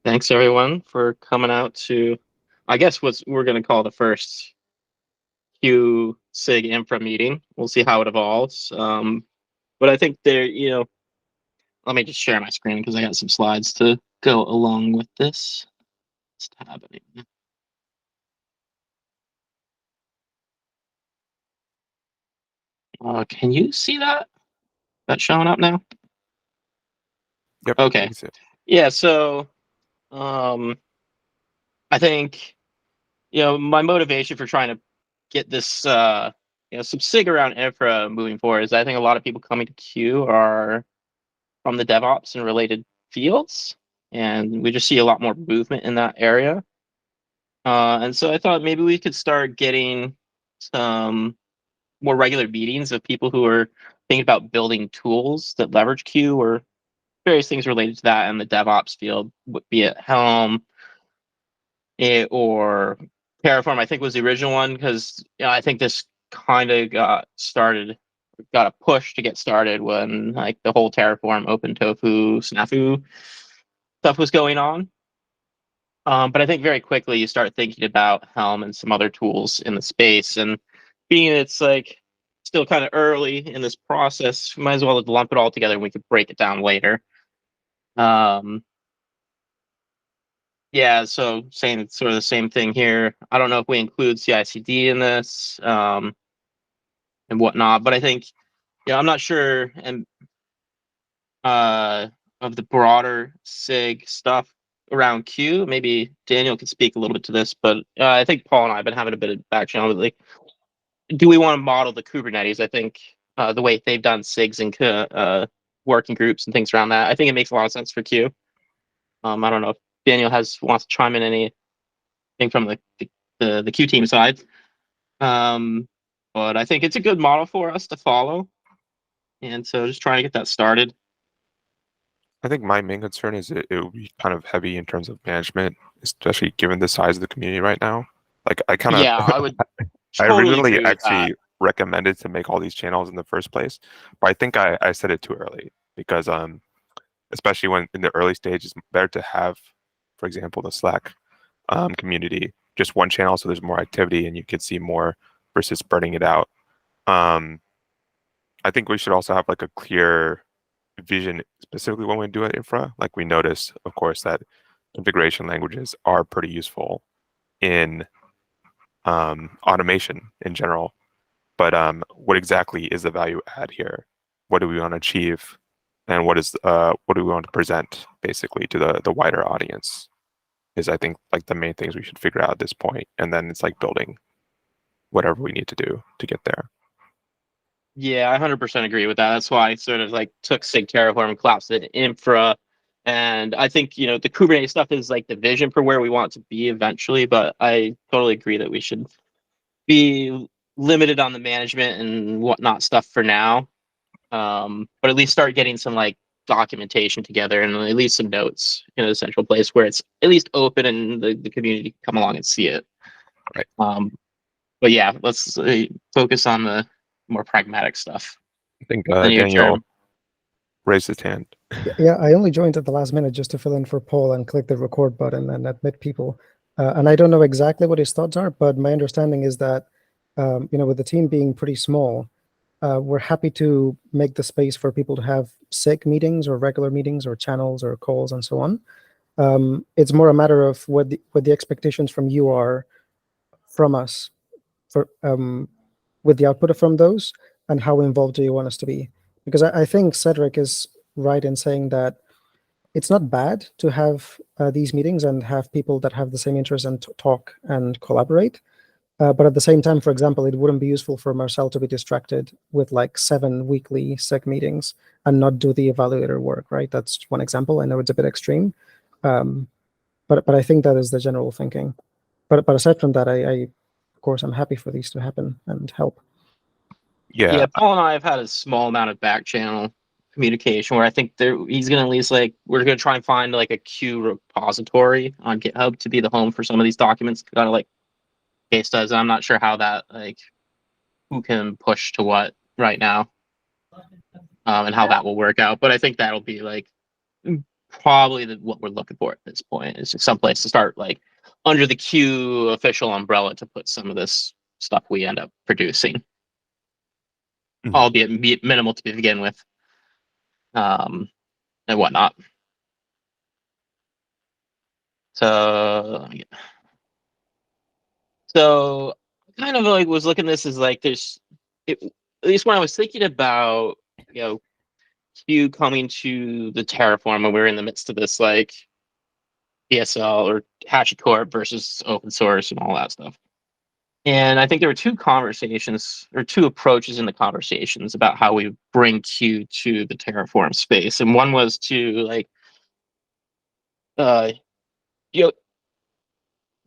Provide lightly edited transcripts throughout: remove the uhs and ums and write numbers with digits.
Thanks everyone for coming out to, I guess what we're going to call the first Q SIG-infra meeting. We'll see how it evolves. But I think let me just share my screen because I got some slides to go along with this. It's happening. Can you see that? That's showing up now? Yep. Okay. Yeah, so I think my motivation for trying to get this some SIG around infra moving forward is I think a lot of people coming to Q are from the DevOps and related fields, and we just see a lot more movement in that area. And so I thought maybe we could start getting some more regular meetings of people who are thinking about building tools that leverage Q or various things related to that in the DevOps field, be it Helm or Terraform. I think was the original one because I think this kind of got a push to get started when like the whole Terraform, Open Tofu, Snafu stuff was going on. But I think very quickly you start thinking about Helm and some other tools in the space, and being it's like still kind of early in this process, we might as well lump it all together and we could break it down later. Yeah, so saying it's sort of the same thing here. I don't know if we include CI/CD in this and whatnot, but I think I'm not sure and of the broader SIG stuff around Q. Maybe Daniel could speak a little bit to this, but I think Paul and I have been having a bit of back channel. Like, do we want to model the Kubernetes? I think the way they've done SIGs and working groups and things around that, I think it makes a lot of sense for Q. I don't know if Daniel wants to chime in anything from the Q team side. But I think it's a good model for us to follow. And so just trying to get that started. I think my main concern is it will be kind of heavy in terms of management, especially given the size of the community right now. Like I kind of I would I totally originally agree with actually that. recommended to make all these channels in the first place, but I think I said it too early because especially when in the early stage, it's better to have, for example, the Slack community, just one channel so there's more activity and you could see more versus spreading it out. I think we should also have like a clear vision specifically when we do it infra. Like we notice, of course, that configuration languages are pretty useful in automation in general. But what exactly is the value add here? What do we want to achieve? And what do we want to present basically to the wider audience? Is I think like the main things we should figure out at this point. And then it's like building whatever we need to do to get there. Yeah, I 100% agree with that. That's why I sort of like took SIG Terraform and collapsed it in infra. And I think, the Kubernetes stuff is like the vision for where we want to be eventually. But I totally agree that we should be limited on the management and whatnot stuff for now. But at least start getting some like documentation together and at least some notes in a central place where it's at least open and the community can come along and see it. Right. But yeah, let's focus on the more pragmatic stuff. I think Daniel raised his hand. Yeah, I only joined at the last minute just to fill in for Paul and click the record button and admit people. And I don't know exactly what his thoughts are, but my understanding is that, with the team being pretty small, we're happy to make the space for people to have SIG meetings or regular meetings or channels or calls and so on. It's more a matter of what the expectations from you are from us for with the output from those and how involved do you want us to be. Because I think Cedric is right in saying that it's not bad to have these meetings and have people that have the same interests and talk and collaborate. But at the same time, for example, it wouldn't be useful for Marcel to be distracted with like 7 weekly SIG meetings and not do the evaluator work, right? That's one example. I know it's a bit extreme, but I think that is the general thinking. But aside from that, I of course, I'm happy for these to happen and help. Yeah, Paul and I have had a small amount of back channel communication where I think he's going to at least we're going to try and find like a Q repository on GitHub to be the home for some of these documents, kind of like Case does. I'm not sure how that who can push to what right now, and how that will work out. But I think that'll be probably what we're looking for at this point. It's just someplace to start, like under the Q official umbrella, to put some of this stuff we end up producing, albeit minimal to begin with, and whatnot. So kind of like was looking at this as like there's at least when I was thinking about, Q coming to the Terraform when we were in the midst of this like PSL or HashiCorp versus open source and all that stuff. And I think there were two conversations or two approaches in the conversations about how we bring Q to the Terraform space. And one was to like, you know,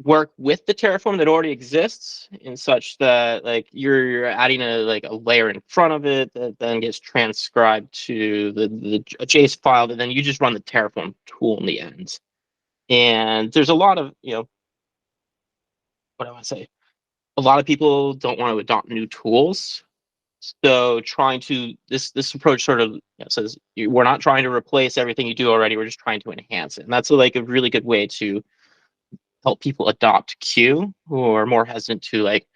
work with the Terraform that already exists in such that like you're adding a layer in front of it that then gets transcribed to the a JSON file that then you just run the Terraform tool in the end. And there's a lot of, what do I want to say? A lot of people don't want to adopt new tools. So trying to this approach sort of says we're not trying to replace everything you do already. We're just trying to enhance it, and that's like a really good way to help people adopt Q who are more hesitant to like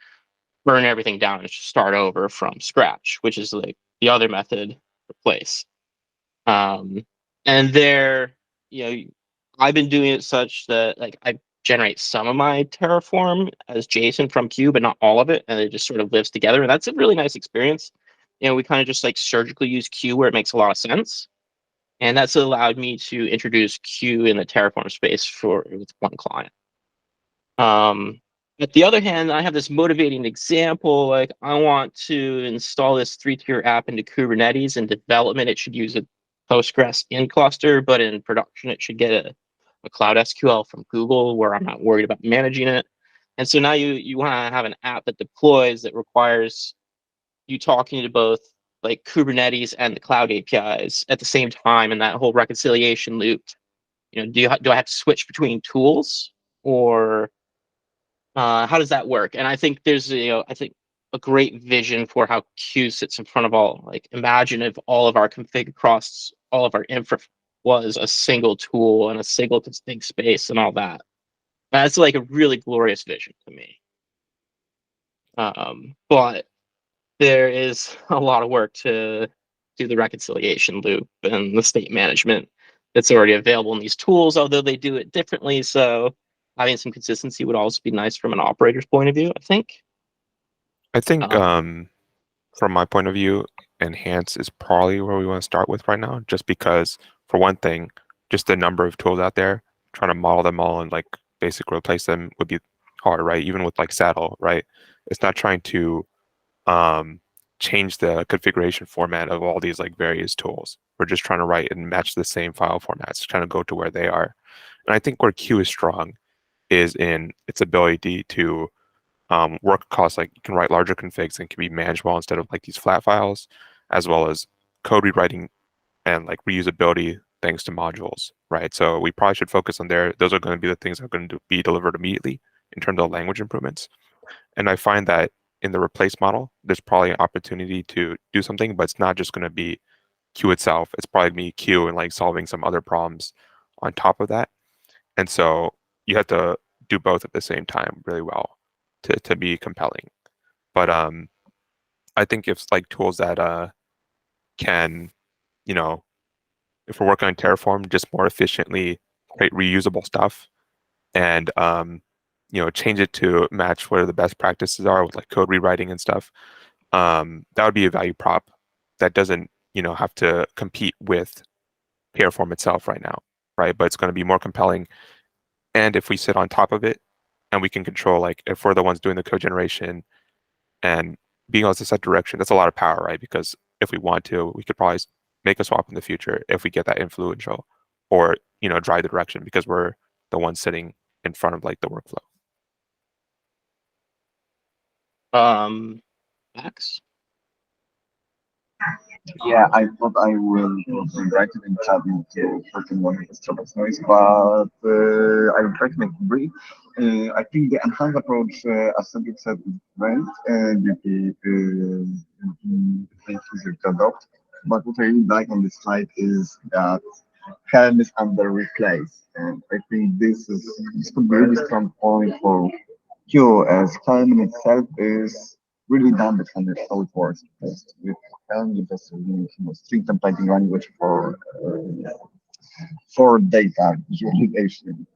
burn everything down and just start over from scratch, which is like the other method replace. And there, I've been doing it such that like I generate some of my Terraform as JSON from Q, but not all of it, and it just sort of lives together. And that's a really nice experience. We kind of just like surgically use Q where it makes a lot of sense, and that's allowed me to introduce Q in the Terraform space with one client. At the other hand, I have this motivating example. Like I want to install this 3-tier app into Kubernetes. In development, it should use a Postgres in cluster, but in production, it should get a Cloud SQL from Google where I'm not worried about managing it. And so now you want to have an app that deploys that requires you talking to both like Kubernetes and the cloud APIs at the same time, and that whole reconciliation loop. Do I have to switch between tools, or how does that work? And I think there's a great vision for how Q sits in front of all. Like imagine if all of our config across all of our infra was a single tool and a single distinct space and all that. That's like a really glorious vision to me. But there is a lot of work to do the reconciliation loop and the state management that's already available in these tools, although they do it differently. So having some consistency would also be nice from an operator's point of view, I think. I think from my point of view, enhance is probably where we want to start with right now, just because for one thing, just the number of tools out there, trying to model them all and like basically replace them would be hard, right? Even with like Saddle, right? It's not trying to change the configuration format of all these like various tools. We're just trying to write and match the same file formats, trying to go to where they are. And I think where Q is strong is in its ability to work across, like you can write larger configs and can be managed well instead of like these flat files, as well as code rewriting and like reusability thanks to modules, right? So we probably should focus on there. Those are going to be the things that are going to be delivered immediately in terms of language improvements. And I find that in the replace model, there's probably an opportunity to do something, but it's not just going to be Q itself. It's probably going to be Q and like solving some other problems on top of that. And so you have to do both at the same time really well to be compelling. But I think if like tools that can, if we're working on Terraform, just more efficiently create reusable stuff and change it to match what the best practices are with like code rewriting and stuff. That would be a value prop that doesn't have to compete with Terraform itself right now, right? But it's going to be more compelling. And if we sit on top of it and we can control, like if we're the ones doing the code generation and being able to set direction, that's a lot of power, right? Because if we want to, we could probably make a swap in the future if we get that influential, or drive the direction because we're the ones sitting in front of like the workflow. Max? Yeah, I thought I will write it in chat for one of the stop noise, but I will try to make it brief. I think the enhanced approach, as Cedric said, is great, and it's easier to adopt. But what I really like on this slide is that Helm is under replace, and I think this could be a really strong point for Q, as Helm in itself is really done dependent how it works. Because with Helm, you just use string templating language for data visualization.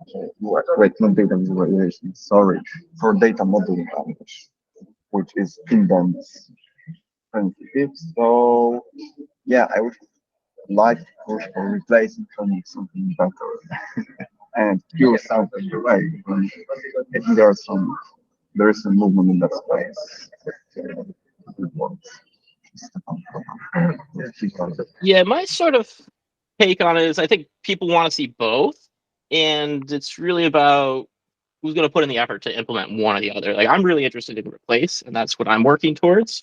Wait, not data visualization. Sorry, for data modeling language, which is indents sensitive. So yeah, I would like to push for replacing Helm with something better and pure something away. I think there is some movement in that space. Good work. Yeah, my sort of take on it is I think people want to see both, and it's really about who's going to put in the effort to implement one or the other. Like I'm really interested in replace, and that's what I'm working towards.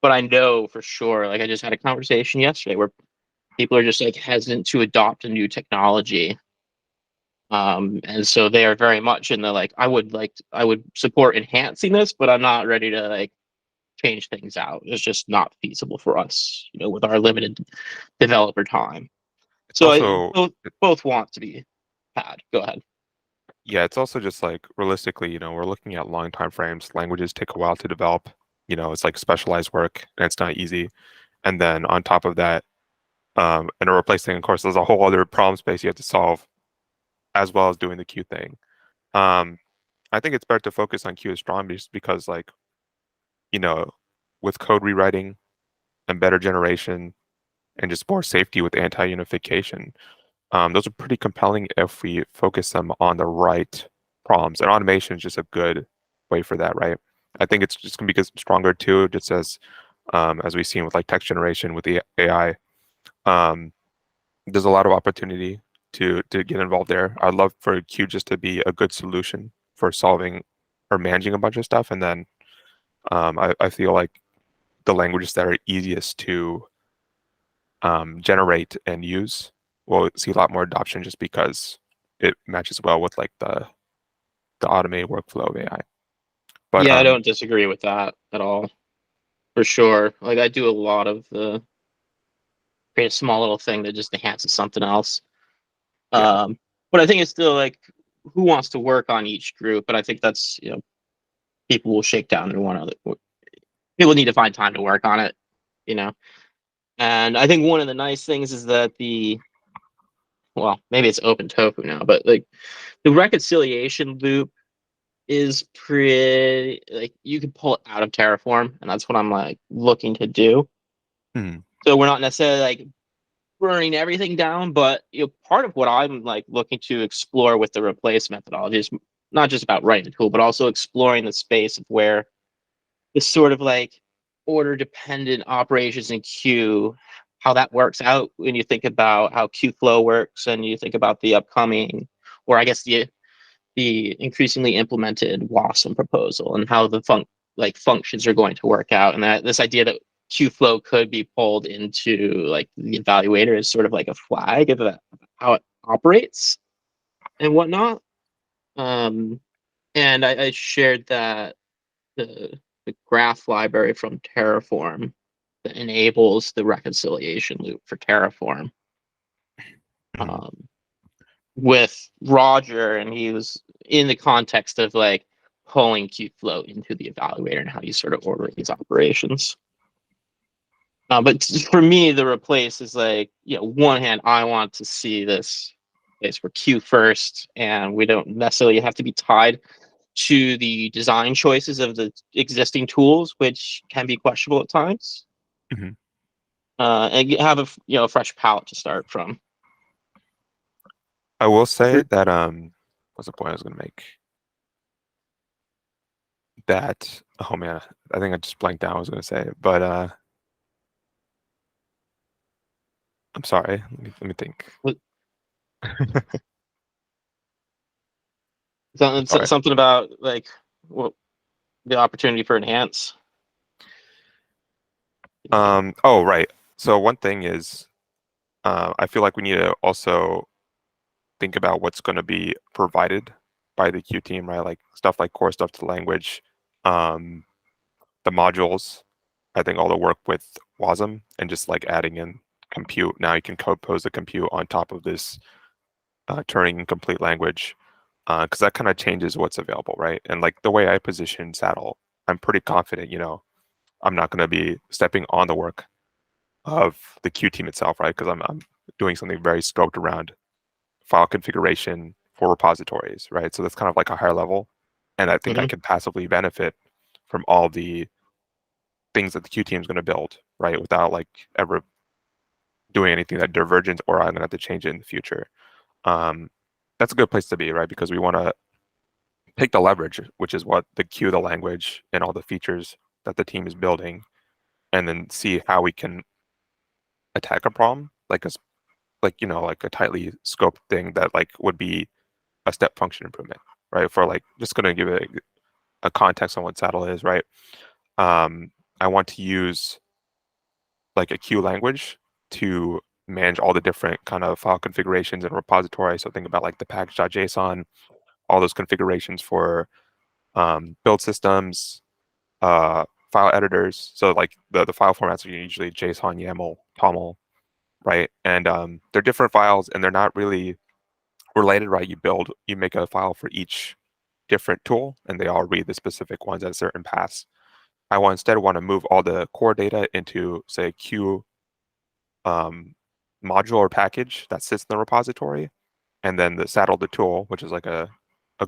But I know for sure, like I just had a conversation yesterday where people are just like hesitant to adopt a new technology. And so they are very much in the like, I would support enhancing this, but I'm not ready to like change things out. It's just not feasible for us, you know, with our limited developer time. It's So also both want to be had. Go ahead. yeah, it's also just like realistically, we're looking at long time frames. Languages take a while to develop. It's like specialized work and it's not easy. And then on top of that, and a replacing, of course, there's a whole other problem space you have to solve as well as doing the Q thing. I think it's better to focus on Q as strong just because like, you know, with code rewriting and better generation and just more safety with anti-unification, those are pretty compelling if we focus them on the right problems. And automation is just a good way for that, right? I think it's just gonna be stronger too, just as we've seen with like text generation with the AI. There's a lot of opportunity to get involved there. I'd love for Q just to be a good solution for solving or managing a bunch of stuff. And then I feel like the languages that are easiest to generate and use will see a lot more adoption just because it matches well with like the automated workflow of AI. But Yeah, I don't disagree with that at all. For sure. Like I do a lot of the create a small little thing that just enhances something else. Yeah. But I think it's still like who wants to work on each group, but I think that's, you know, people will shake down and one other people need to find time to work on it, you know. And I think one of the nice things is that well, maybe it's open tofu now, but like the reconciliation loop is pretty like you can pull it out of Terraform, and that's what I'm like looking to do. Mhm. So we're not necessarily like burning everything down, but you know, part of what I'm like looking to explore with the replace methodology is not just about writing the tool, but also exploring the space of where this sort of like order dependent operations in queue, how that works out when you think about how queue flow works and you think about the upcoming, or I guess the increasingly implemented WASM proposal and how the functions are going to work out, and that this idea that queue flow could be pulled into like the evaluator is sort of like a flag of how it operates and whatnot. And I shared that the graph library from Terraform that enables the reconciliation loop for Terraform Mhm. with Roger, and he was in the context of like pulling Qflow into the evaluator and how you sort of order these operations. But for me, the replace is like, you know, one hand, I want to see this place for Q first, and we don't necessarily have to be tied to the design choices of the existing tools, which can be questionable at times. Mhm. And have a fresh palette to start from. I will say that what's the point I was gonna make? That oh man, I think I just blanked out what I was gonna say, but I'm sorry. Let me think. What- Sorry. Something about like what the opportunity for enhance. Oh right. So one thing is I feel like we need to also think about what's going to be provided by the Q team, right? Like stuff like core stuff to the language, um, the modules. I think all the work with WASM and just like adding in compute. Now you can compose the compute on top of this Turing complete language, because that kind of changes what's available, right? And like the way I position Saddle, I'm pretty confident, I'm not going to be stepping on the work of the Q team itself, right? Because I'm doing something very scoped around file configuration for repositories, right? So that's kind of like a higher level. And I think I can passively benefit from all the things that the Q team is going to build, right? Without like ever doing anything that divergent or I'm going to have to change it in the future. That's a good place to be, right? Because we want to take the leverage, which is what the Q, the language, and all the features that the team is building, and then see how we can attack a problem, like like a tightly scoped thing that like would be a step function improvement, right? For like just going to give it a context on what Saddle is, right? I want to use like a Q language to manage all the different kind of file configurations and repositories. So think about like the package.json, all those configurations for build systems, file editors. So like the file formats are usually JSON, YAML, TOML, right? And they're different files and they're not really related, right? You make a file for each different tool and they all read the specific ones at certain paths. I instead want to move all the core data into, say, a Q module or package that sits in the repository, and then the saddle the tool, which is like a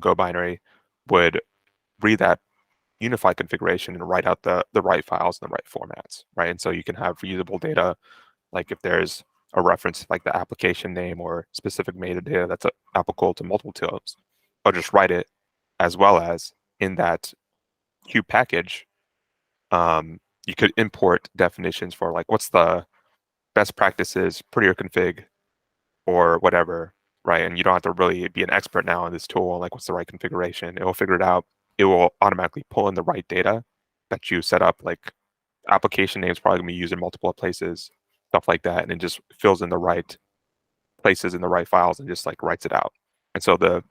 Go binary, would read that unified configuration and write out the right files in the right formats, right? And so you can have reusable data, like if there's a reference like the application name or specific metadata that's applicable to multiple tools, I'll just write it, as well as in that Q package, you could import definitions for like what's the best practices, prettier config, or whatever, right? And you don't have to really be an expert now on this tool, like what's the right configuration. It will figure it out. It will automatically pull in the right data that you set up, like application names probably gonna be used in multiple places, stuff like that, and it just fills in the right places in the right files and just like writes it out. And so the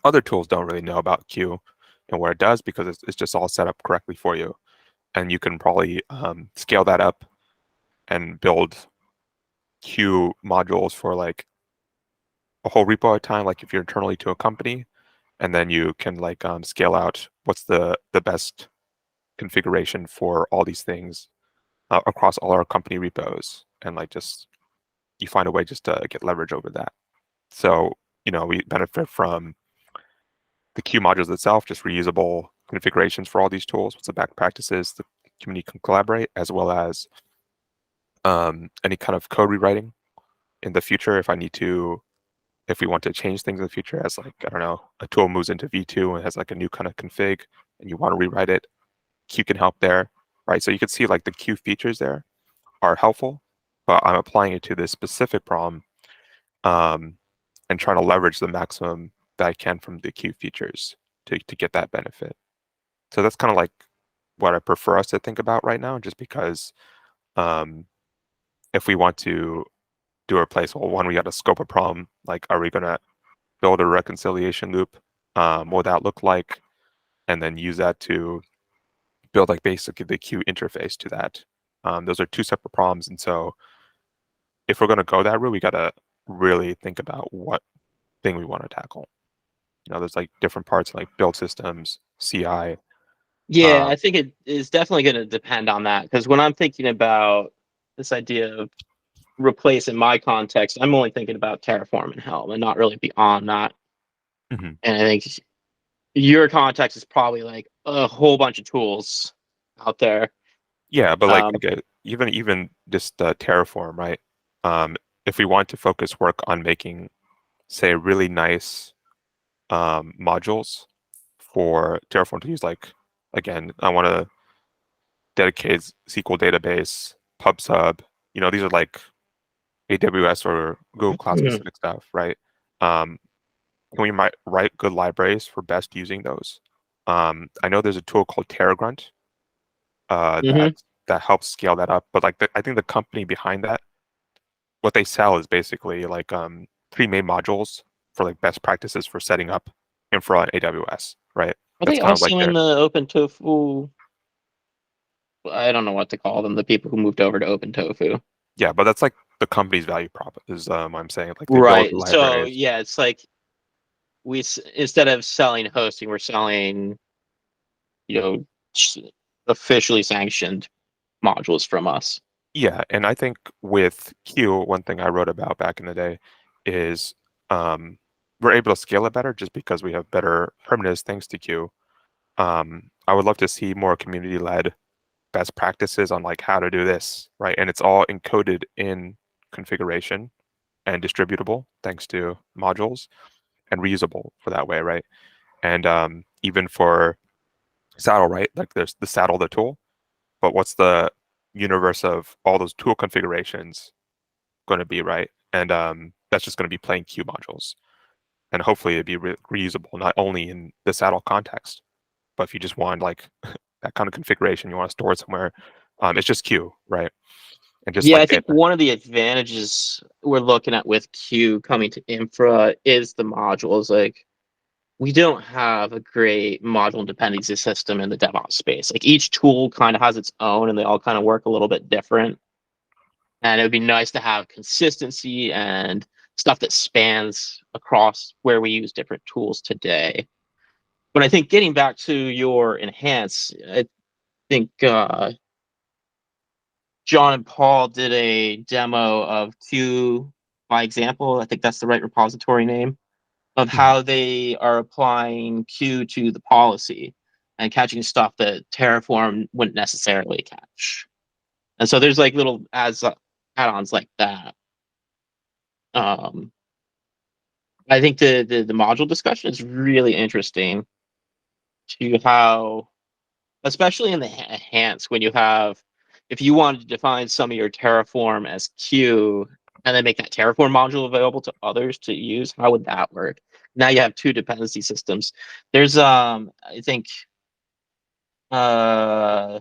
other tools don't really know about Q and what it does because it's just all set up correctly for you. And you can probably scale that up and build Q modules for like a whole repo at a time, like if you're internally to a company, and then you can like scale out what's the best configuration for all these things across all our company repos, and like just you find a way just to get leverage over that. So we benefit from the Q modules itself, just reusable configurations for all these tools. What's the best practices the community can collaborate, as well as any kind of code rewriting in the future if we want to change things in the future, as like, I don't know, a tool moves into V2 and has like a new kind of config and you want to rewrite it, Q can help there, right? So you can see like the Q features there are helpful, but I'm applying it to this specific problem and trying to leverage the maximum that I can from the Q features to get that benefit. So that's kind of like what I prefer us to think about right now, just because if we want to do a place, well, one, we got to scope a problem. Like, are we going to build a reconciliation loop? What would that look like? And then use that to build like basically the Q interface to that. Those are two separate problems. And so if we're going to go that route, we got to really think about what thing we want to tackle. There's like different parts like build systems, CI. Yeah, I think it is definitely going to depend on that, because when I'm thinking about this idea of replace in my context, I'm only thinking about Terraform and Helm and not really beyond that. Mm-hmm. And I think your context is probably like a whole bunch of tools out there. Yeah, but like even just Terraform, right? If we want to focus work on making, say, really nice modules for Terraform to use, like, again, I want to dedicate SQL database, PubSub. These are like AWS or Google Cloud specific stuff, right? Can we write good libraries for best using those? I know there's a tool called TerraGrunt that helps scale that up, but like I think the company behind that, what they sell is basically like 3 main modules for like best practices for setting up infra on AWS, right? Are That's they kind of also like in the Open Tofu? I don't know what to call them. The people who moved over to Open Tofu. Yeah, but that's like the company's value prop is I'm saying, like, they build Right. the So libraries. yeah, it's like instead of selling hosting, we're selling, you know, officially sanctioned modules from us. Yeah, and I think with Q, one thing I wrote about back in the day is we're able to scale it better just because we have better primitives thanks to Q. I would love to see more community-led best practices on like how to do this, right? And it's all encoded in configuration and distributable thanks to modules and reusable for that way, right? And even for saddle, right? Like there's the saddle, the tool, but what's the universe of all those tool configurations going to be, right? And that's just going to be plain Q modules. And hopefully it'd be reusable, not only in the saddle context, but if you just want like that kind of configuration, you want to store it somewhere, it's just Q, right? And just Yeah, like I think it, one of the advantages we're looking at with Q coming to infra is the modules. Like, we don't have a great module dependency system in the DevOps space. Like, each tool kind of has its own, and they all kind of work a little bit different. And it would be nice to have consistency and stuff that spans across where we use different tools today. But I think getting back to your enhance, I think John and Paul did a demo of Q by example. I think that's the right repository name of how they are applying Q to the policy and catching stuff that Terraform wouldn't necessarily catch. And so there's like little add-ons like that. Um, I think the module discussion is really interesting to how, especially in the enhance, when you have, if you wanted to define some of your Terraform as Q and then make that Terraform module available to others to use, how would that work? Now you have two dependency systems. There's I think uh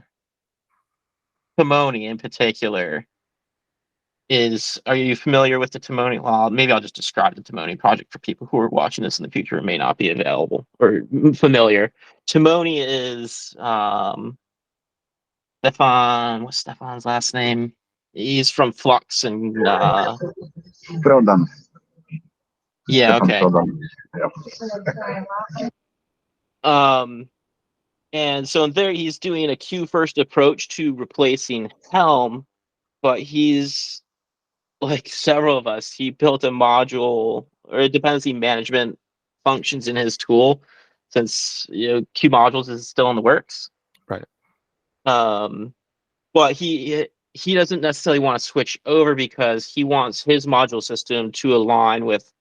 Timoni in particular is, are you familiar with the Timoni? Well, maybe I'll just describe the Timoni project for people who are watching this in the future and may not be available or familiar. Timoni is Stefan, what's Stefan's last name? He's from Flux and Prodan. yeah, Stefan okay. Prodan. Yeah. And so there he's doing a Q first approach to replacing Helm, but he's like several of us, he built a module or a dependency management functions in his tool since Q modules is still in the works. right? Um, but he doesn't necessarily want to switch over because he wants his module system to align with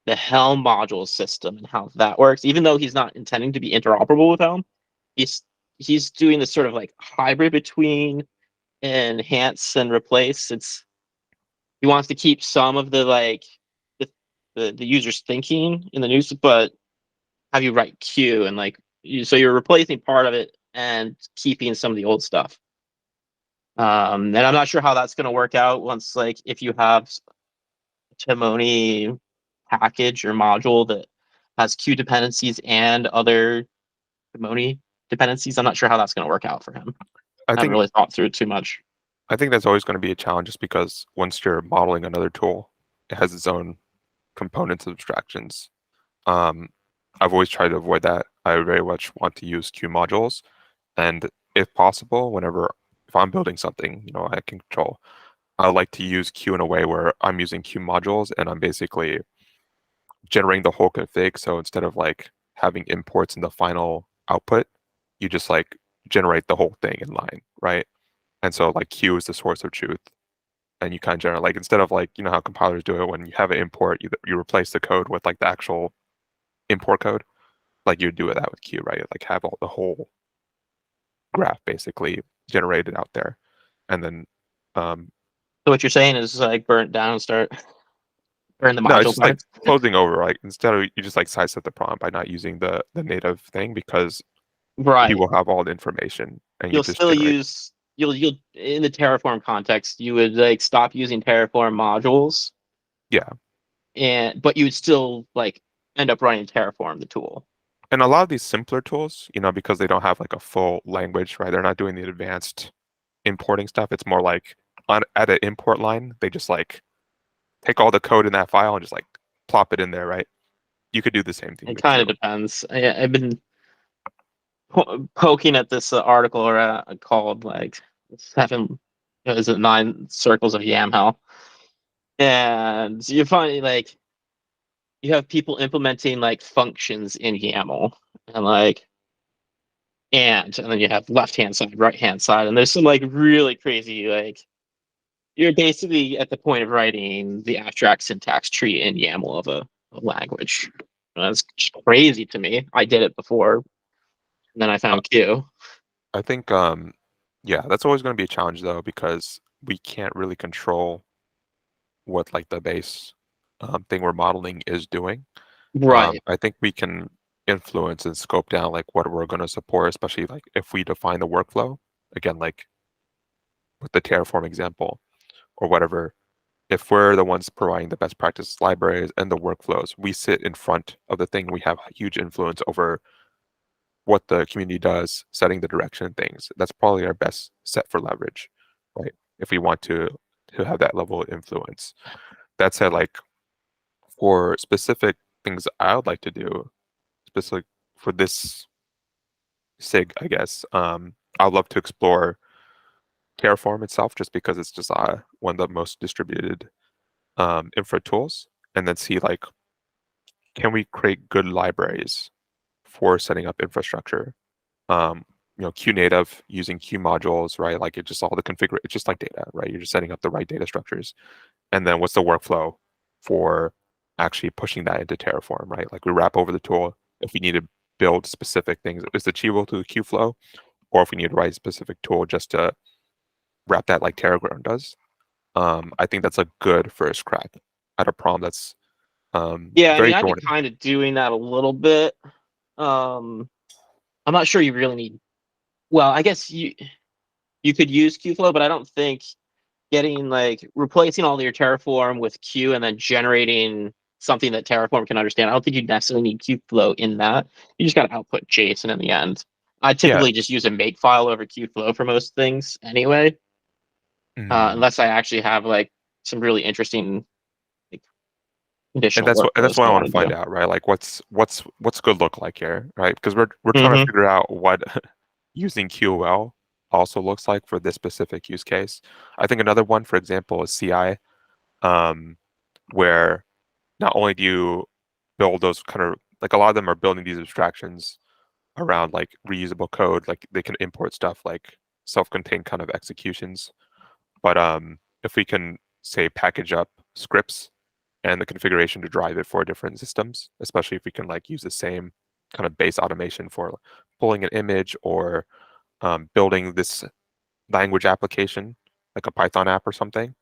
the Helm module system and how that works. Even though he's not intending to be interoperable with Helm, he's doing this sort of like hybrid between enhance and replace. He wants to keep some of the like the user's thinking in the news, but have you write Q and like so you're replacing part of it and keeping some of the old stuff. And I'm not sure how that's going to work out once, like, if you have a Timoni package or module that has Q dependencies and other Timoni dependencies. I'm not sure how that's going to work out for him. I I haven't think really thought through it too much. I think that's always going to be a challenge, just because once you're modeling another tool, it has its own components and abstractions. I've always tried to avoid that. I very much want to use Q modules, and if possible, if I'm building something, I can control, I like to use Q in a way where I'm using Q modules and I'm basically generating the whole config. So instead of like having imports in the final output, you just like generate the whole thing in line, right? And so like Q is the source of truth. And you kind of generate, like, instead of like, how compilers do it when you have an import, you replace the code with like the actual import code. Like you do that with Q, right? Like have the whole graph basically generated out there. And then So what you're saying is like burn it down and start burn the no, it's module just like parts. closing over. Like instead of, you just like sidestep the prompt by not using the native thing, because you Right. will have all the information and you You'll just still generate. use you'll in the Terraform context, you would like stop using Terraform modules, Yeah. but you would still like end up running Terraform the tool. And a lot of these simpler tools, because they don't have like a full language, right? They're not doing the advanced importing stuff. It's more like at an import line, they just like take all the code in that file and just like plop it in there, right? You could do the same thing It with kind of Q. depends. I've been poking at this article called like 9 circles of YAML, and you find like you have people implementing like functions in YAML and like and then you have left hand side, right hand side, and there's some like really crazy like you're basically at the point of writing the abstract syntax tree in YAML of a language. And that's just crazy to me. I did it before, and then I found Q. I think yeah, that's always going to be a challenge though, because we can't really control what like the base thing we're modeling is doing. Right. I think we can influence and scope down like what we're going to support, especially like if we define the workflow. Again, like with the Terraform example or whatever, if we're the ones providing the best practice libraries and the workflows, we sit in front of the thing. We have huge influence over what the community does, setting the direction and things. That's probably our best set for leverage, right? If we want to have that level of influence. That said, like for specific things I would like to do, specific for this SIG, I guess, I would love to explore Terraform itself, just because it's just one of the most distributed infra tools, and then see like, can we create good libraries for setting up infrastructure? Q native using Q modules, right? Like it just all the configure. It's just like data, right? You're just setting up the right data structures, and then what's the workflow for actually pushing that into Terraform, right? Like we wrap over the tool. If we need to build specific things, is achievable to the Q flow, or if we need to write a specific tool just to wrap that like Terraform does. I think that's a good first crack at a problem that's Yeah, I mean, very I've been thorny. kind of doing that a little bit. I'm not sure you really need. Well, I guess you could use Qflow, but I don't think getting like replacing all your Terraform with Q and then generating something that Terraform can understand. I don't think you necessarily need Qflow in that. You just got to output JSON in the end. I Yeah. typically just use a makefile over Qflow for most things anyway, Mm. unless I actually have like some really interesting like, And additional that's workflows what I I want want to to do. find out, right? Like what's good look like here, right? Because we're trying to Hmm. figure out what using QOL also looks like for this specific use case. I think another one, for example, is CI, where not only do you build those kind of like, a lot of them are building these abstractions around like reusable code, like they can import stuff like self-contained kind of executions. But if we can say package up scripts and the configuration to drive it for different systems, especially if we can like use the same kind of base automation for pulling an image or building this language application, like a Python app or something,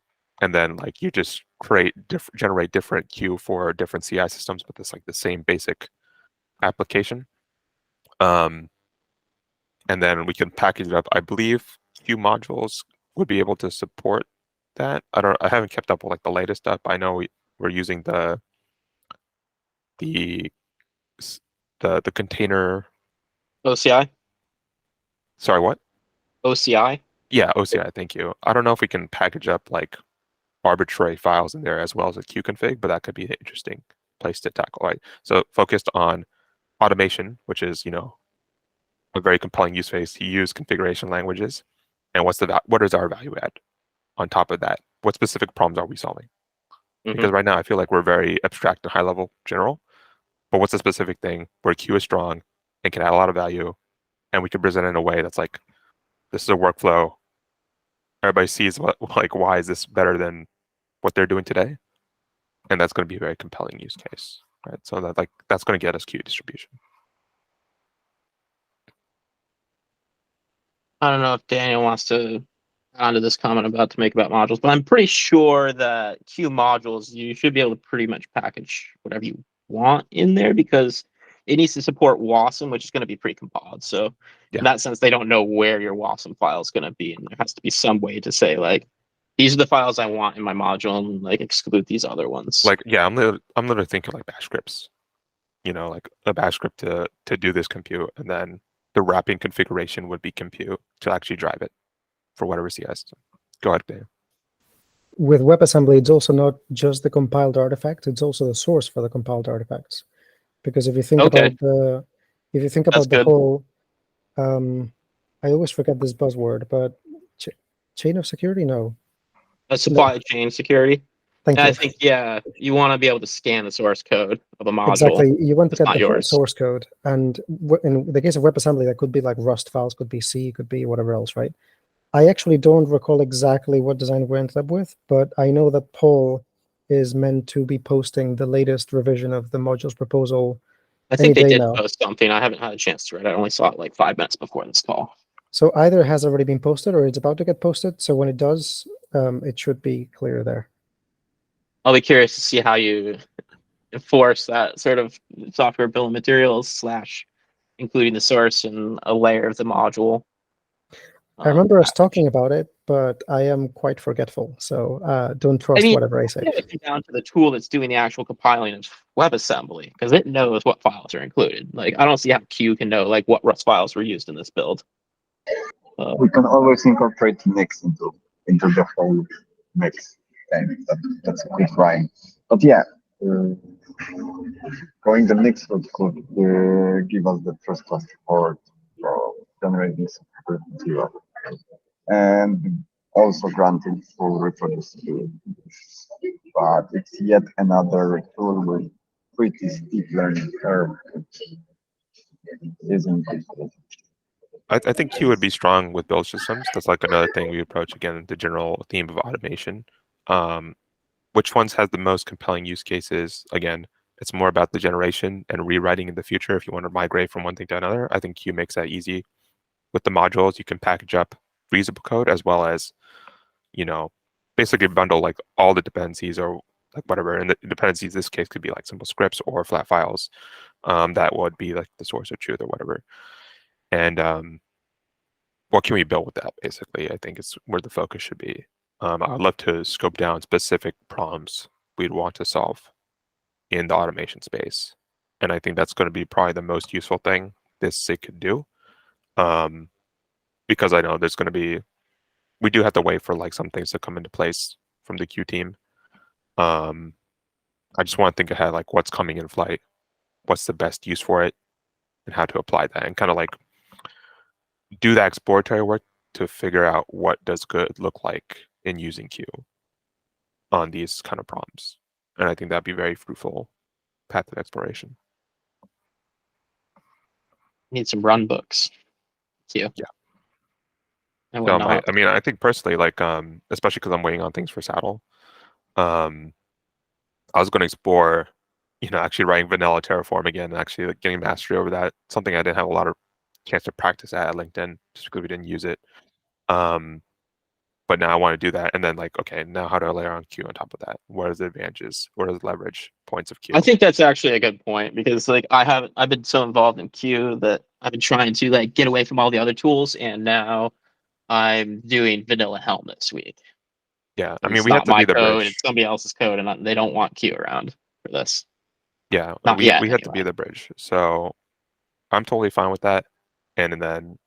and then like you just generate different queue for different CI systems, but it's like the same basic application. And then we can package it up. I believe Q modules would be able to support that. I haven't kept up with like the latest stuff. I know we're using the container. OCI, Sorry, what? OCI. Yeah, OCI. Thank you. I don't know if we can package up like arbitrary files in there as well as a qconfig, but that could be an interesting place to tackle. Right. So focused on automation, which is a very compelling use case to use configuration languages, and what is our value add on top of that? What specific problems are we solving? Because right now I feel like we're very abstract and high level general, but what's a specific thing where Q is strong and can add a lot of value, and we can present it in a way that's like, this is a workflow. Everybody sees why is this better than what they're doing today, and that's going to be a very compelling use case, right? So that's going to get us Q distribution. I don't know if Daniel wants to add on to this comment about to make about modules, but I'm pretty sure that Q modules, you should be able to pretty much package whatever you want in there because it needs to support WASM, which is going to be pre-compiled. So Yeah. in that sense, they don't know where your WASM file is going to be. And there has to be some way to say, like, these are the files I want in my module and like exclude these other ones. Like, yeah, I'm literally thinking like bash scripts, like a bash script to do this compute, and then the wrapping configuration would be compute to actually drive it for whatever CI system. Go ahead, Dave. with WebAssembly, it's also not just the compiled artifact; it's also the source for the compiled artifacts. Because if you think Okay. about the, if you think That's about the good. whole, I always forget this buzzword, but chain of security. No, A supply chain security. thank And I you. think, yeah, you want to be able to scan the source code of a module. Exactly. You want to That's get not the full yours. source code, and in the case of WebAssembly, that could be like Rust files, could be C, could be whatever else, right? I actually don't recall exactly what design we ended up with, but I know that Paul is meant to be posting the latest revision of the modules proposal I any think they day did now. post something. I haven't had a chance to read it. I only saw it like 5 minutes before this call. So either has already been posted or it's about to get posted. So when it does, it should be clear there. I'll be curious to see how you enforce that sort of software bill of materials / including the source and a layer of the module. I remember us package. talking about it, but I am quite forgetful. So don't trust mean, whatever I say. It comes down to the tool that's doing the actual compiling of WebAssembly, because it knows what files are included. Like, I don't see how Q can know like what Rust files were used in this build. We can always incorporate mix into the whole mix. And that's a quick line. But yeah, going the mix would could give us the first class support for generating support material. And also granting full reproducibility. But it's yet another tool with pretty steep learning curve, which isn't good. I think Q would be strong with build systems. That's like another thing we approach again, the general theme of automation. Which ones has the most compelling use cases? Again, it's more about the generation and rewriting in the future. If you want to migrate from one thing to another, I think Q makes that easy. With the modules, you can package up reusable code as well as, basically bundle like all the dependencies or like whatever. And the dependencies in this case could be like simple scripts or flat files. That would be like the source of truth or whatever. And what can we build with that? Basically, I think is where the focus should be. I'd love to scope down specific problems we'd want to solve in the automation space, and I think that's going to be probably the most useful thing this SIG could do. Because I know there's going to be, we do have to wait for like some things to come into place from the Q team. I just want to think ahead, like what's coming in flight, what's the best use for it, and how to apply that, and kind of like do that exploratory work to figure out what does good look like in using Q on these kind of problems. And I think that'd be very fruitful path of exploration. Need some run books. Q. Yeah. And No, whatnot. I mean, I think personally, like, especially because I'm waiting on things for Saddle, I was going to explore, actually writing vanilla Terraform again, and actually like getting mastery over that. Something I didn't have a lot of chance to practice at LinkedIn just because we didn't use it. But now I want to do that, and then like, okay, now how do I layer on Q on top of that? What are the advantages? What are the leverage points of Q? I think that's actually a good point, because like I've been so involved in Q that I've been trying to like get away from all the other tools, and now I'm doing vanilla Helm this week. Yeah, I And mean, it's we have not to be my the code, bridge. it's somebody else's code, and they don't want Q around for this. Yeah, Not we yet, have to be anyway. the bridge. So I'm totally fine with that. And then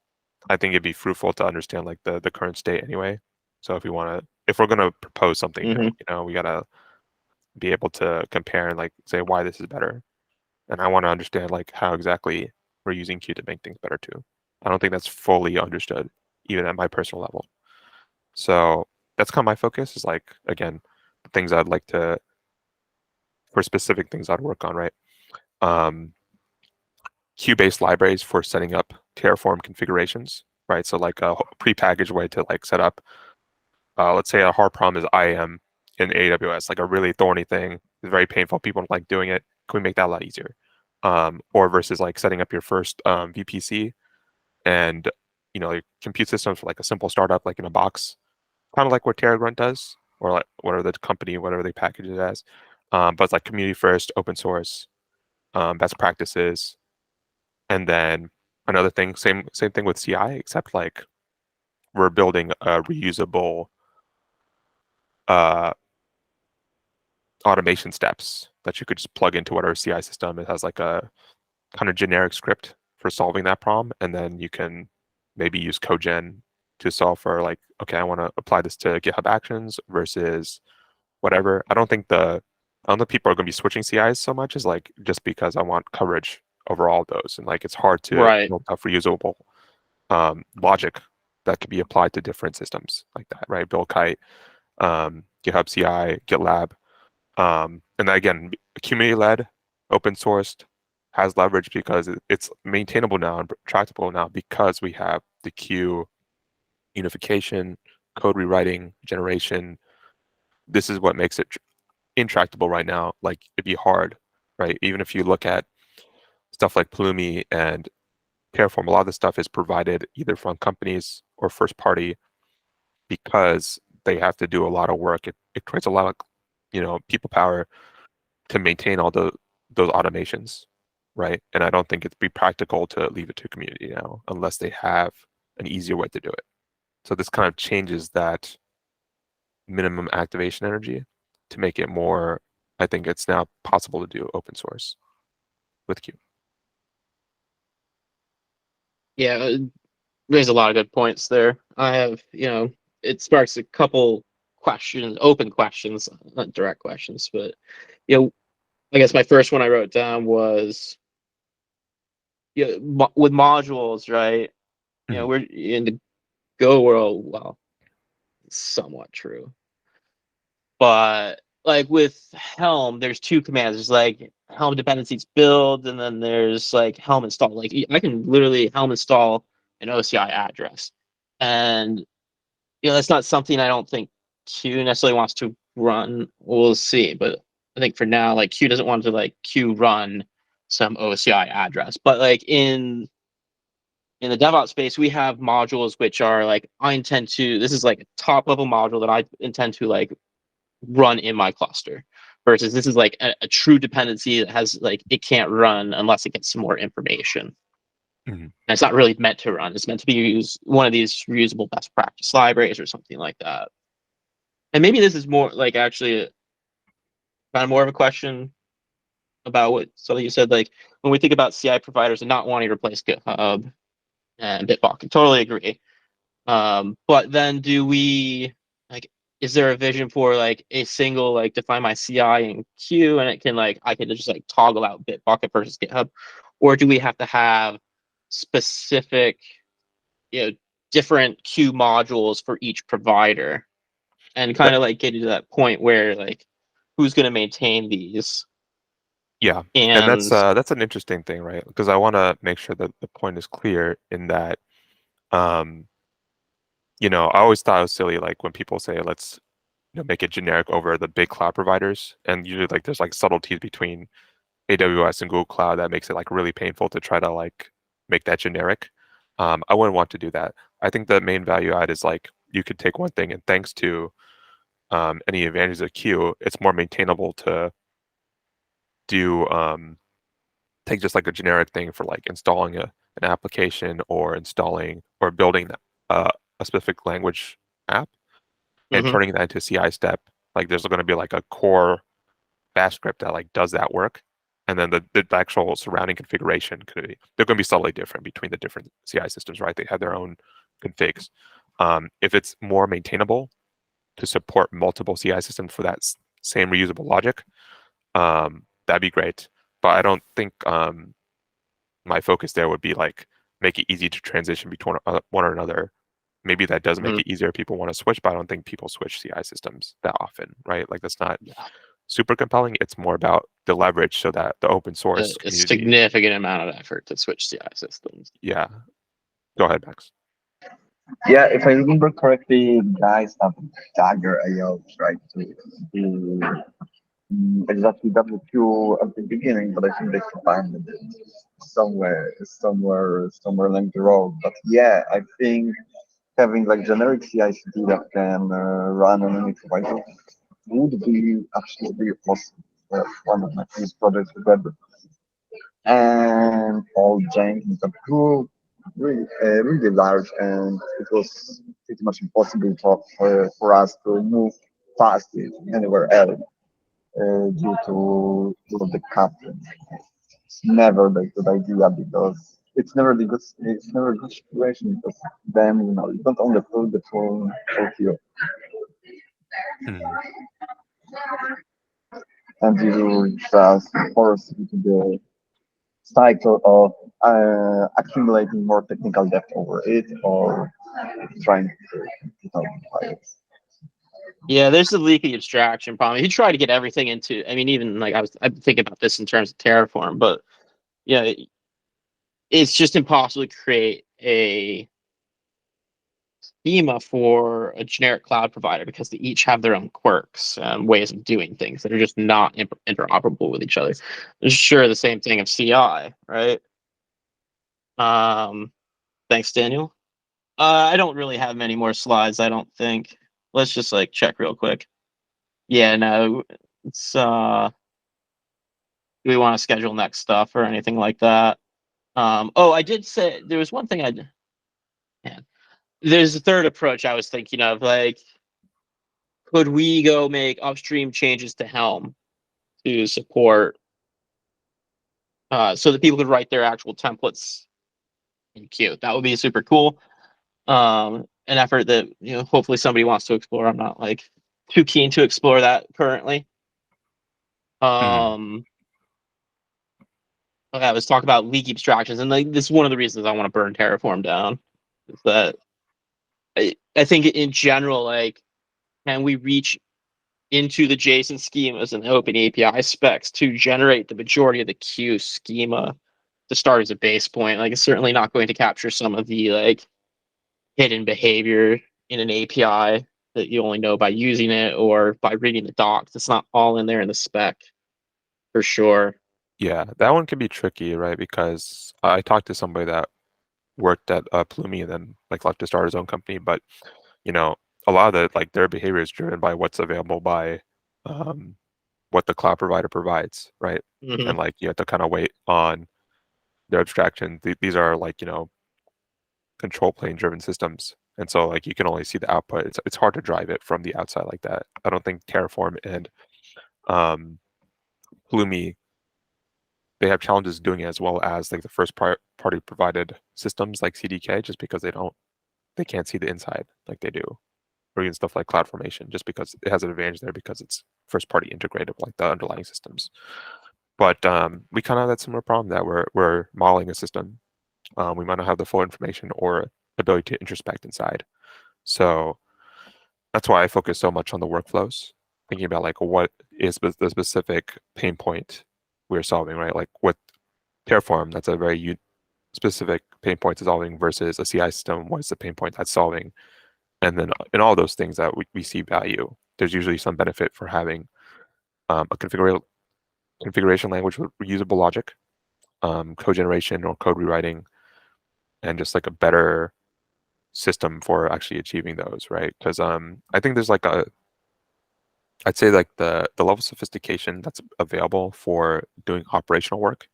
I think it'd be fruitful to understand like the current state anyway. So if we're gonna propose something new, we gotta be able to compare and like say why this is better. And I want to understand like how exactly we're using Q to make things better too. I don't think that's fully understood, even at my personal level. So that's kind of my focus, is like, again, the things I'd like to, for specific things I'd work on, right? Q-based libraries for setting up Terraform configurations, right? So like a prepackaged way to like set up, let's say a hard problem is IAM in AWS, like a really thorny thing. It's very painful. People don't like doing it. Can we make that a lot easier? Or versus like setting up your first VPC and your compute systems for like a simple startup, like in a box, kind of like what TerraGrunt does, or like whatever the company, whatever they package it as. But it's like community first, open source, best practices. And then another thing, same thing with CI, except like we're building a reusable automation steps that you could just plug into whatever CI system. It has like a kind of generic script for solving that problem, and then you can maybe use CodeGen to solve for like, okay, I want to apply this to GitHub Actions versus whatever. I don't think people are going to be switching CIs so much as like just because I want coverage over all those, and like it's hard to Right. build up reusable logic that could be applied to different systems like that, right? Build Kite, GitHub CI, GitLab, and then again, community-led, open sourced, has leverage because it's maintainable now and tractable now because we have the queue unification, code rewriting, generation. This is what makes it intractable right now. Like it'd be hard, right? Even if you look at stuff like Pulumi and Terraform, a lot of the stuff is provided either from companies or first party because they have to do a lot of work. It creates a lot of people power to maintain all those automations, right? And I don't think it'd be practical to leave it to community now unless they have an easier way to do it. So this kind of changes that minimum activation energy to make it more, I think it's now possible to do open source with Q. Yeah, raise a lot of good points there. I have, it sparks a couple questions, open questions, not direct questions, but I guess my first one I wrote down was, with modules, right? Mhm. We're in the Go world. Well, it's somewhat true, but like with Helm, there's two commands. There's like Helm dependencies build, and then there's like Helm install. Like I can literally Helm install an OCI address, and that's not something I don't think Q necessarily wants to run. We'll see, but I think for now, like Q doesn't want to like Q run some OCI address. But like in the DevOps space, we have modules which are like this is like a top level module that I intend to like run in my cluster. Versus this is like a true dependency that has like it can't run unless it gets some more information. Mhm. And it's not really meant to run. It's meant to be used one of these reusable best practice libraries or something like that. And maybe this is more like actually kind of more of a question about what something you said. Like when we think about CI providers and not wanting to replace GitHub and Bitbucket, totally agree. But then do we like? Is there a vision for like a single like define my CI and queue, and it can like I can just like toggle out Bitbucket versus GitHub, or do we have to have specific different queue modules for each provider, and kind of like getting to that point where like who's going to maintain these? Yeah, and that's an interesting thing, right? Because I want to make sure that the point is clear in that, I always thought it was silly, like when people say let's make it generic over the big cloud providers, and usually like there's like subtleties between AWS and Google Cloud that makes it like really painful to try to like make that generic. I wouldn't want to do that. I think the main value add is like you could take one thing and thanks to any advantages of Q, it's more maintainable to do take just like a generic thing for like installing an application or installing or building a specific language app and Mhm. turning that into a CI step. Like there's going to be like a core bash script that like does that work. And then the actual surrounding configuration they're going to be subtly different between the different CI systems, right? They have their own configs. If it's more maintainable to support multiple CI systems for that same reusable logic, that'd be great. But I don't think my focus there would be like make it easy to transition between one or another. Maybe that does make Mhm. it easier. People want to switch, but I don't think people switch CI systems that often, right? Like that's not Yeah. super compelling. It's more about the leverage so that the open source A community. significant amount of effort to switch CI systems. Yeah. Go ahead, Max. Yeah, if I remember correctly, guys have Dagger IO tried to do exactly WQ at the beginning, but I think they abandoned it somewhere along the road. But yeah, I think having like generic CI/CD that can run on any provider would be absolutely awesome. One of my previous projects with Web and all Jenkins that grew really large, and it was pretty much impossible for us to move fast anywhere else due to the captain. It's never a good idea because it's never the good. It's never a good situation because then you don't only pull the full queue, Hmm. and you just force into the cycle of accumulating more technical debt over it or trying to files. Yeah, there's the leaky abstraction problem. He tried to get everything into. I mean, even like I'm thinking about this in terms of Terraform, but yeah, it's just impossible to create a schema for a generic cloud provider because they each have their own quirks and ways of doing things that are just not interoperable with each other. Sure, the same thing of CI, right? Um, thanks, Daniel. I don't really have many more slides. I don't think. Let's just like check real quick. Yeah, no, it's do we want to schedule next stuff or anything like that? Oh, I did say there was one thing I. Man, there's a third approach I was thinking of. Like, could we go make upstream changes to Helm to support, so that people could write their actual templates in Q? That would be super cool. An effort that hopefully somebody wants to explore. I'm not like too keen to explore that currently. Hmm. Okay, let's talk about leaky abstractions, and like this is one of the reasons I want to burn Terraform down. Is that I think in general, like, can we reach into the JSON schemas and open API specs to generate the majority of the Q schema to start as a base point? Like, it's certainly not going to capture some of the like hidden behavior in an API that you only know by using it or by reading the docs. It's not all in there in the spec for sure. Yeah, that one can be tricky, right? Because I talked to somebody that worked at Plumi and then like left to start his own company, but you know, a lot of the like their behavior is driven by what's available by um, what the cloud provider provides, right? Hmm. And like you have to kind of wait on their abstraction. These are like control plane driven systems, and so like you can only see the output. It's hard to drive it from the outside like that. I don't think Terraform and um, Plumi they have challenges doing it as well as like the first party provided systems like CDK, just because they can't see the inside like they do, or even stuff like CloudFormation, just because it has an advantage there because it's first party integrated with like the underlying systems. But we kind of have that similar problem that we're modeling a system. We might not have the full information or ability to introspect inside. So that's why I focus so much on the workflows, thinking about like what is the specific pain point we're solving, right? Like with Terraform, that's a very specific pain point to solving versus a CI system. What is the pain point that's solving? And then in all those things that we see value, there's usually some benefit for having a configuration language with reusable logic, code generation or code rewriting, and just like a better system for actually achieving those, right? Because I think there's like I'd say like the level of sophistication that's available for doing operational work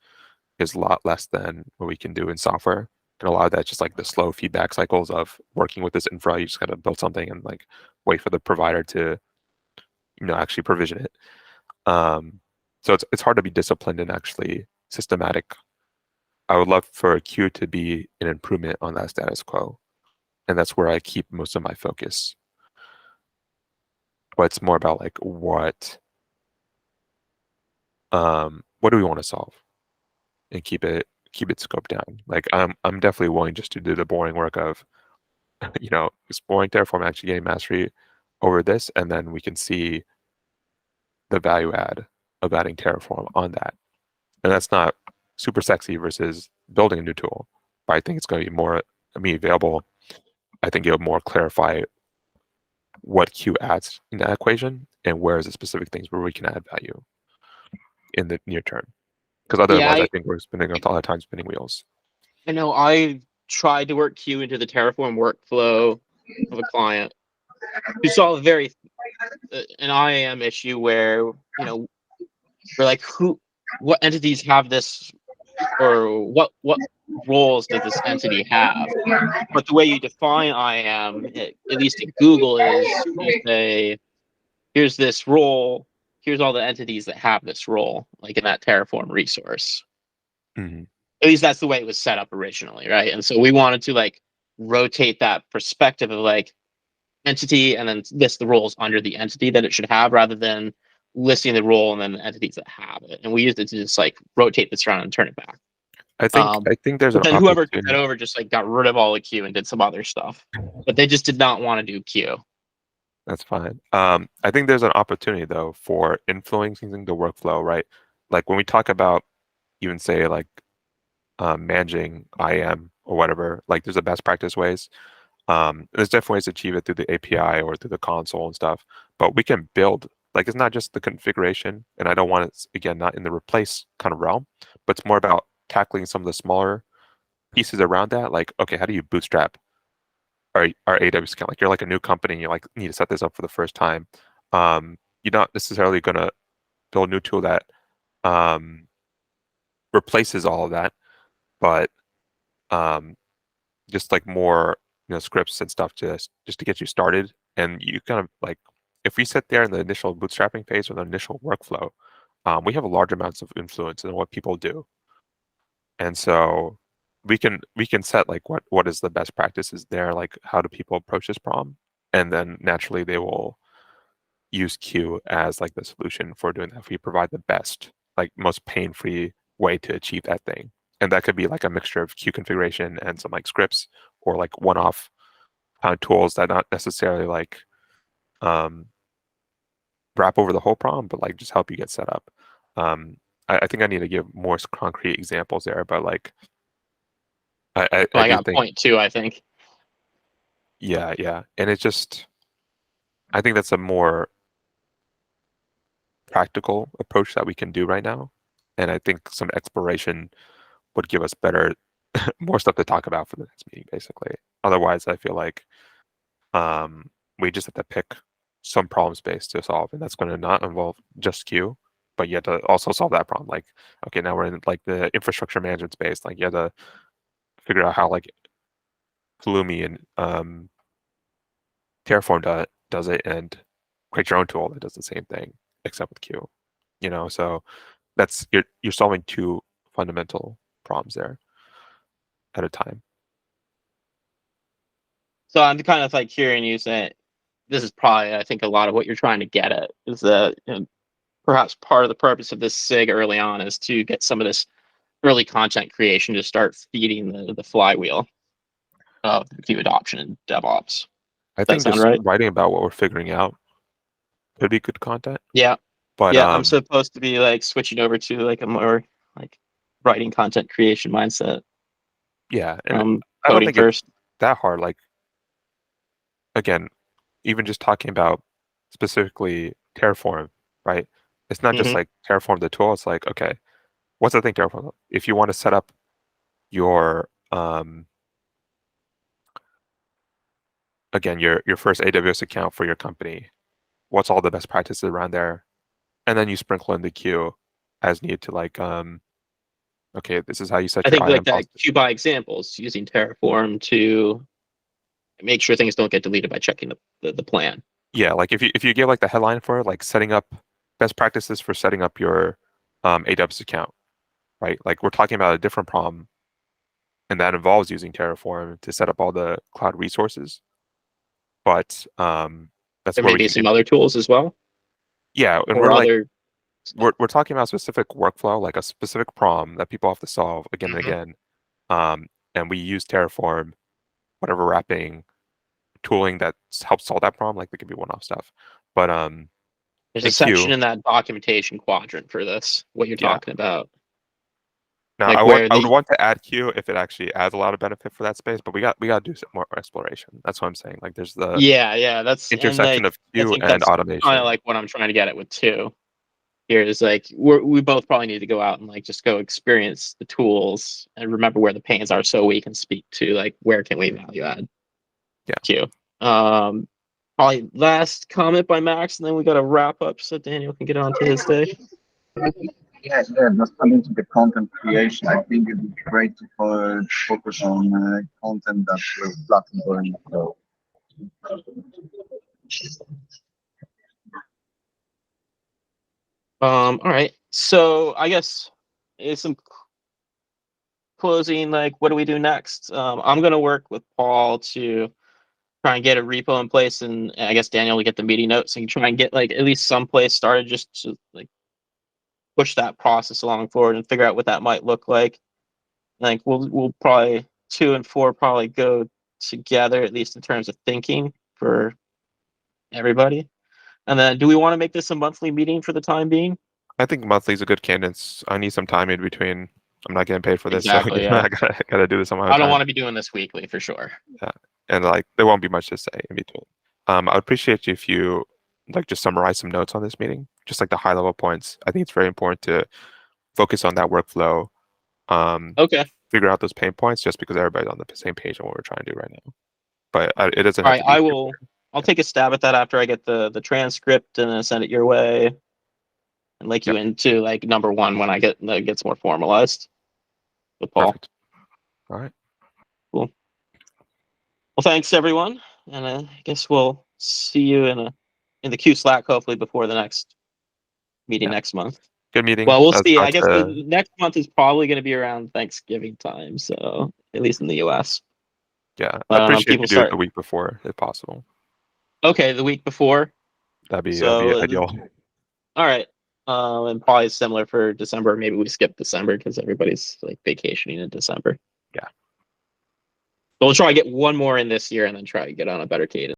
is a lot less than what we can do in software. And a lot of that's just like the slow feedback cycles of working with this infra. You just gotta build something and like wait for the provider to actually provision it. Um, so it's hard to be disciplined and actually systematic. I would love for a queue to be an improvement on that status quo, and that's where I keep most of my focus. But it's more about like what do we want to solve and keep it scoped down. Like I'm definitely willing just to do the boring work of exploring Terraform, actually getting mastery over this, and then we can see the value add of adding Terraform on that. And that's not super sexy versus building a new tool, but I think it's going to be more available. I think it'll more clarify what Q adds in that equation and where is the specific things where we can add value in the near term. Because Yeah, otherwise, I think we're spending a lot of time spinning wheels. I know I tried to work Q into the Terraform workflow of a client who saw a very an IAM issue where we're like, what entities have this, or what roles does this entity have? But the way you define IAM, at least in Google, is you say, here's this role, here's all the entities that have this role, like in that Terraform resource. Mm-hmm. At least that's the way it was set up originally, right? And so we wanted to like rotate that perspective of like entity and then list the roles under the entity that it should have, rather than listing the role and then the entities that have it. And we used it to just like rotate this around and turn it back. I think there's But an then whoever took that opportunity. over just like got rid of all the Q and did some other stuff. But they just did not want to do Q. That's fine. I think there's an opportunity though for influencing the workflow, right? Like when we talk about even say like managing IAM or whatever, like there's a best practice ways. There's definitely ways to achieve it through the API or through the console and stuff, but we can build, like it's not just the configuration, and I don't want it, again, not in the replace kind of realm, but it's more about tackling some of the smaller pieces around that. Like, okay, how do you bootstrap our AWS account? Like you're like a new company and you like need to set this up for the first time. You're not necessarily gonna build a new tool that replaces all of that, but just like more scripts and stuff just to get you started. And you kind of like, if we sit there in the initial bootstrapping phase or the initial workflow, we have large amounts of influence in what people do, and so we can set like what is the best practices there, like how do people approach this problem, and then naturally they will use Q as like the solution for doing that if we provide the best, like most pain-free way to achieve that thing. And that could be like a mixture of Q configuration and some like scripts, or like one-off kind of tools that not necessarily like wrap over the whole problem, but like just help you get set up. I think I need to give more concrete examples there, but like I I do got think, point two, I think. yeah, and it's just, I think that's a more practical approach that we can do right now, and I think some exploration would give us better, more stuff to talk about for the next meeting, basically. Otherwise, I feel like we just have to pick some problem space to solve, and that's going to not involve just Q, but you have to also solve that problem. Like, okay, now we're in like the infrastructure management space. Like, you have to figure out how like Pulumi and Terraform does it, and create your own tool that does the same thing except with Q. So that's you're solving two fundamental problems there at a time. So I'm kind of like hearing you say this is probably, I think, a lot of what you're trying to get at is that perhaps part of the purpose of this SIG early on is to get some of this early content creation to start feeding the flywheel of Q adoption and DevOps. I Does that think sound just right? writing about what we're figuring out could be good content, Yeah. but Yeah, I'm supposed to be like switching over to like a more like writing content creation mindset yeah, and from I don't coding think it's first. that hard. Like, again, even just talking about specifically Terraform, right? It's not just Hmm. like Terraform the tool. It's like, okay, what's the thing Terraform? If you want to set up your again your first AWS account for your company, what's all the best practices around there? And then you sprinkle in the queue as needed to like okay, this is how you set I your think like IAM that policy. Q by examples using Terraform to make sure things don't get deleted by checking the plan. Yeah, like if you give like the headline for it, like setting up best practices for setting up your AWS account, right? Like we're talking about a different problem, and that involves using Terraform to set up all the cloud resources. But that's There where may we be can some get, other tools as well, yeah, and or we're like other. we're talking about a specific workflow, like a specific problem that people have to solve again and Mhm. again. And we use Terraform, whatever wrapping tooling that helps solve that problem. Like there could be one-off stuff, but There's a in section Q, in that documentation quadrant for this. What you're yeah. talking about, Now like where I would the want to add Q if it actually adds a lot of benefit for that space, but we got to do some more exploration. That's what I'm saying. Like there's the yeah, that's and intersection like of I Q think and that's kind of automation. like what I'm trying to get at with two. Here is like we both probably need to go out and like just go experience the tools and remember where the pains are so we can speak to like where can we value add Yeah. Q. Probably last comment by Max, and then we got to wrap up so Daniel can get on to his day. Yeah, just coming to the content creation, I think it would be great to focus on content that will platform going. So, All right. So I guess it's some closing, like, what do we do next? I'm gonna work with Paul to try and get a repo in place, and I guess Daniel to get the meeting notes and try and get like at least some place started just to like push that process along forward and figure out what that might look like. Like we'll probably 2 and 4 probably go together, at least in terms of thinking for everybody. And then, do we want to make this a monthly meeting for the time being? I think monthly is a good cadence. I need some time in between. I'm not getting paid for this, Exactly, so yeah. I gotta do this on my own I don't time. want to be doing this weekly for sure. And like there won't be much to say in between. I would appreciate you if you like just summarize some notes on this meeting, just like the high level points. I think it's very important to focus on that workflow. Okay. Figure out those pain points, just because everybody's on the same page on what we're trying to do right now. But it doesn't All have right, to be. I will. I'll take a stab at that after I get the transcript and then send it your way, and link you into like number 1 when I get that gets more formalized with Paul. Perfect. All right. Cool. Well, thanks everyone, and I guess we'll see you in the Q Slack hopefully before the next meeting next month. Good meeting. Well, we'll see. I Start guess to- the next month is probably going to be around Thanksgiving time, so at least in the US. yeah, I appreciate if People you do it start. the week before, if possible. Okay, the week before. That'd be So ideal. all right. And probably similar for December. Maybe we skip December because everybody's like vacationing in December. Yeah. But we'll try to get one more in this year and then try to get on a better cadence.